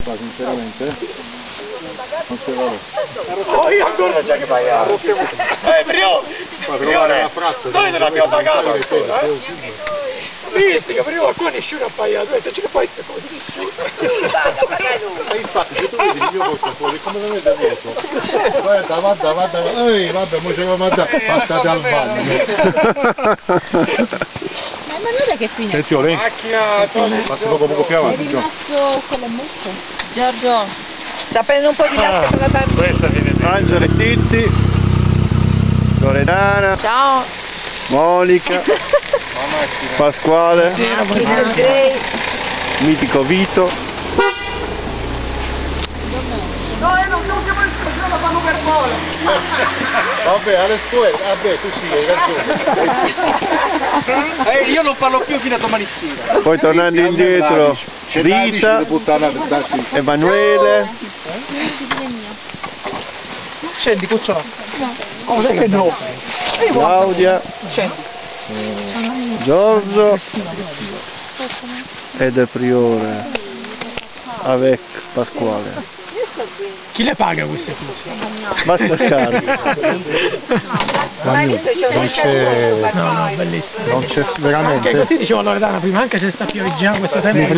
Ma sinceramente? Non c'è valore. Oh, io ancora c'è che pagare. Brio! Noi non abbiamo pagato ancora, Visti che prima qua nessuno ha pagato, c'è che poi te poi nessuno. E infatti se tu vedi il mio portafoglio come lo vedi a vuoto? Guarda, ehi vabbè, mo ce lo passate al bagno. Ma non è che fine? Attenzione, fatti poco più È avanti, Gio. rimasto con le mucche. Giorgio, Sta prendendo un po' di latte per la bambina. Questa viene Angelo e Titti, Loredana, Ciao. Monica, Pasquale, Andrei. mitico Vito. Vabbè, alle scuole, vabbè, tu sì, hai ragione. Io non parlo più fino a domani sera. Poi tornando indietro, Rita, Emanuele, Scendi, cucciola. Oh, perché no? Claudia, Giorgio ed il priore avec Pasquale. Chi le paga queste cose? Mastercard. Non c'è, No, bellissimo. non c'è veramente. Anche così diceva Loredana prima, anche se sta pioviggiando questo tempo.